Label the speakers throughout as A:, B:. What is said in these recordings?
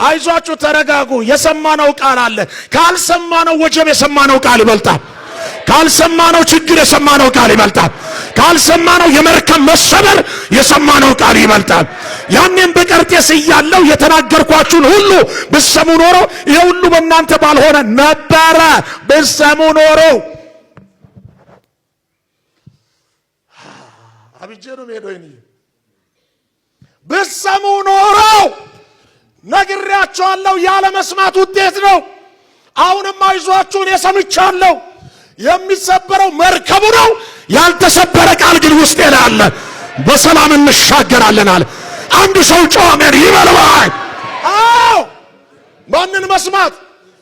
A: አይዟችሁ ተረጋጉ የሰማነው ቃል አለ ካልሰማነው ወጀብ የሰማነው ቃል ይበልጣል ካልሰማነው ችግር የሰማነው ቃል ይበልጣል ካልሰማነው የመርከብ መሰበር የሰማነው ቃል ይበልጣል ያንን በቀርጤስ ይያለው የተናገርኳችሁን ሁሉ በሰሙ ኖሮ ይሄ ሁሉ በእናንተ ባልሆነ ነበር በሰሙ ኖሮ አብጀሩ ሄዶይኒ በሰሙ ኖሮ ነግሬያችኋለሁ ያለ መስማት ውጤት ነው አሁንም አይዟችሁን የሰምቻለሁ የሚሰበረው መርከቡ ነው ያልተሰበረ ቃል ግን ውስጥ ያለ በሰላም እንሻገራለን አለ አንድ ሰው ጮመን ይበልባል አው ማንን መስማት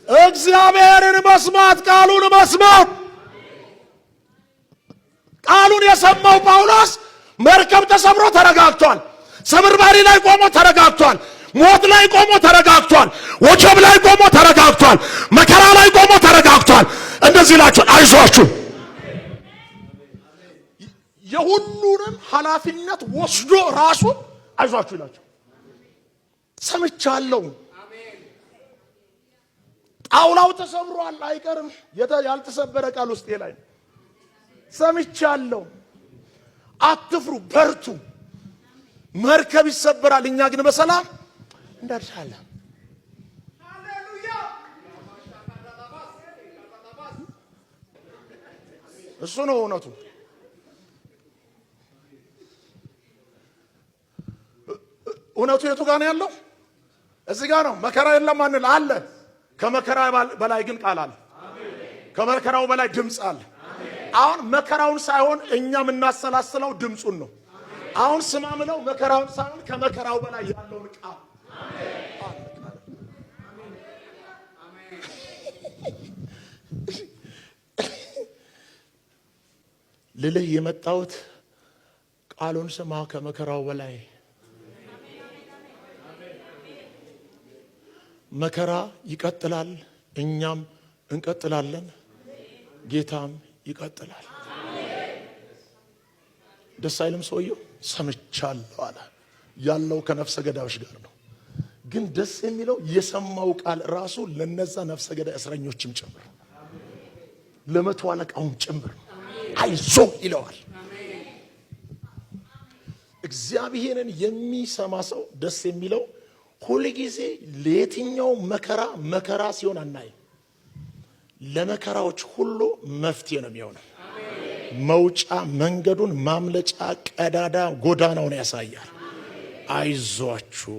A: እግዚአብሔርን መስማት ቃሉን መስማት ቃሉን የሰማው ጳውሎስ መርከብ ተሰብሮ ተረጋግቷል ሰብርባሪ ላይ ቆሞ ተረጋግቷል ሞት ላይ ቆሞ ተረጋግቷል ወጀብ ላይ ቆሞ ተረጋግቷል መከራ ላይ ቆሞ ተረጋግቷል እንደዚህ ላችሁ አይዟችሁ የሁሉንም ኃላፊነት ወስዶ ራሱ አይዟችሁ ይላችሁ ሰምቻለሁ አሜን ጣውላው ተሰብሯል አይቀርም ያልተሰበረ ቃል ውስጥ ላይ ሰምቻለሁ አትፍሩ በርቱ መርከብ ይሰበራል እኛ ግን በሰላም እንደርሳለን ሃሌሉያ እሱ ነው እውነቱ እውነቱ የቱ ጋር ነው ያለው እዚህ ጋር ነው መከራ የለም አንል አለ ከመከራ በላይ ግን ቃል አለ ከመከራው በላይ ድምጽ አለ አሁን መከራውን ሳይሆን እኛ እናሰላስለው ድምጹን ነው አሁን ስማምለው መከራውን ሳይሆን ከመከራው በላይ ያለው ቃል ልልህ የመጣሁት ቃሉን ስማ ከመከራው በላይ መከራ ይቀጥላል እኛም እንቀጥላለን ጌታም ይቀጥላል ደስ አይልም ሰውየው ሰምቻለሁ አለ ያለው ከነፍሰ ገዳዮች ጋር ነው ግን ደስ የሚለው የሰማው ቃል ራሱ ለነዛ ነፍሰ ገዳይ እስረኞችም ጭምር ለመቶ አለቃውም ጭምር አይዞ ይለዋል እግዚአብሔርን የሚሰማ ሰው ደስ የሚለው ሁሉ ጊዜ ለየትኛው መከራ ሲሆን አናይ ለመከራዎች ሁሉ መፍትሄ ነው የሚሆነው መውጫ መንገዱን ማምለጫ ቀዳዳ ጎዳናውን ያሳያል አይዟችሁ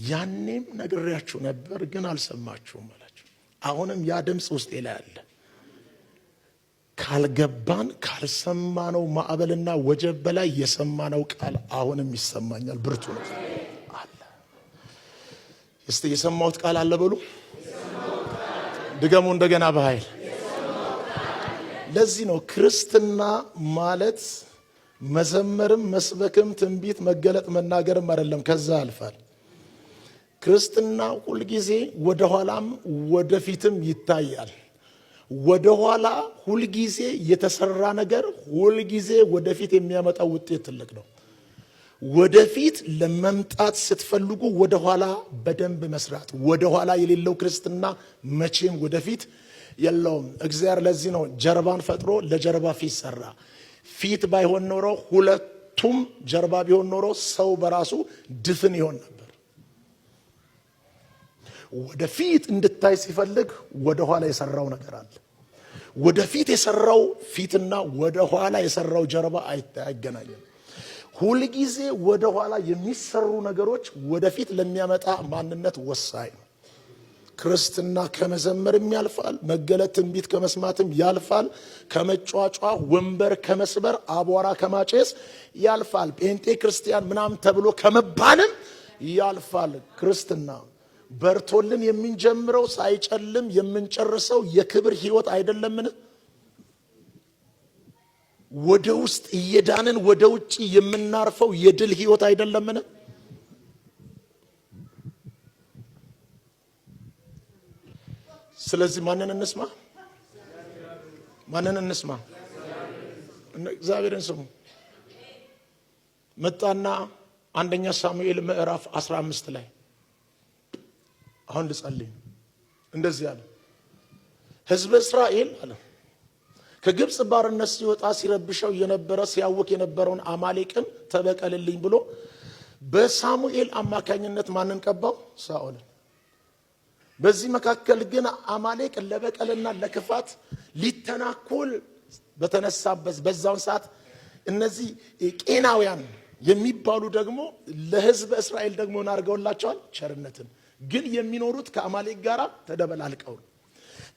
A: ያኔም ነግሬያችሁ ነበር ግን አልሰማችሁም አላችሁ አሁንም ያ ድምጽ ውስጥ ይላል ካልገባን ካልሰማነው ማዕበልና ወጀብ በላይ የሰማነው ቃል አሁንም ይሰማኛል ብርቱ ነው አለ እስቲ የሰማሁት ቃል አለ በሉ ድገሙ እንደገና በኃይል ለዚህ ነው ክርስትና ማለት መዘመርም መስበክም ትንቢት መገለጥ መናገርም አይደለም ከዛ አልፋል ክርስትና ሁሉ ጊዜ ወደ ኋላም ወደፊትም ይታያል ወደ ኋላ ሁሉ ጊዜ የተሰራ ነገር ሁሉ ጊዜ ወደፊት የሚያመጣው ውጤት ትልቅ ነው ወደፊት ለመምጣት ስትፈልጉ ወደ ኋላ በደንብ መስራት ወደ ኋላ የሌለው ክርስትና መቼም ወደፊት የለውም እግዚአብሔር ለዚህ ነው ጀርባን ፈጥሮ ለጀርባ ፊት ሰራ ፊት ባይሆን ኖሮ ሁለቱም ጀርባ ቢሆን ኖሮ ሰው በራሱ ድፍን ይሆን ነበር ወደፊት እንድታይ ሲፈልግ ወደ ኋላ የሰራው ነገር አለ ወደፊት የሰራው ፊትና ወደ ኋላ የሰራው ጀርባ አይገናኝም ሁሉ ጊዜ ወደ ኋላ የሚሰሩ ነገሮች ወደፊት ለሚያመጣ ማንነት ወሳኝ ነው ክርስትና ከመዘመርም ያልፋል መገለጥ ትንቢት ከመስማትም ያልፋል ከመጫጫ ወንበር ከመስበር አቧራ ከማጨስ ያልፋል ጴንጤ ክርስቲያን ምናምን ተብሎ ከመባልም ያልፋል ክርስትና በርቶልን የምንጀምረው ሳይጨልም የምንጨርሰው የክብር ህይወት አይደለምን ወደ ውስጥ እየዳንን ወደ ውጪ የምናርፈው የድል ህይወት አይደለምን ስለዚህ ማንን እንስማ እግዚአብሔርን ስሙ መጣና አንደኛ ሳሙኤል ምዕራፍ 15 ላይ አሁን ልጸልይ እንደዚህ አለ ሕዝብ እስራኤል አለ ከግብጽ ባርነት ሲወጣ ሲረብሸው የነበረ ሲያውክ የነበረውን አማሌቅን ተበቀልልኝ ብሎ በሳሙኤል አማካኝነት ማንን ቀባው? ሳኦልን። በዚህ መካከል ግን አማሌቅ ለበቀልና ለክፋት ሊተናኮል በተነሳበት በዛው ሰዓት እነዚህ ቄናውያን የሚባሉ ደግሞ ለሕዝብ እስራኤል ደግሞ እናርገውላቸዋል ቸርነትን ግን የሚኖሩት ከአማሌቅ ጋር ተደበላልቀው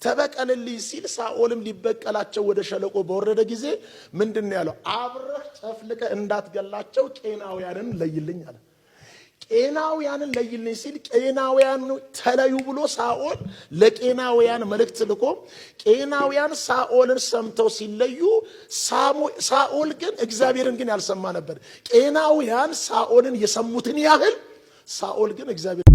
A: ተበቀልልኝ ሲል ሳኦልም ሊበቀላቸው ወደ ሸለቆ በወረደ ጊዜ ምንድነው ያለው? አብረህ ጨፍልቀ እንዳትገላቸው ቄናውያንን ለይልኝ አለ። ቄናውያንን ለይልኝ ሲል ቄናውያን ተለዩ ብሎ ሳኦል ለቄናውያን መልእክት ልኮ ቄናውያን ሳኦልን ሰምተው ሲለዩ ሳኦል ግን እግዚአብሔርን ግን ያልሰማ ነበር። ቄናውያን ሳኦልን የሰሙትን ያህል ሳኦል ግን እግዚአብሔር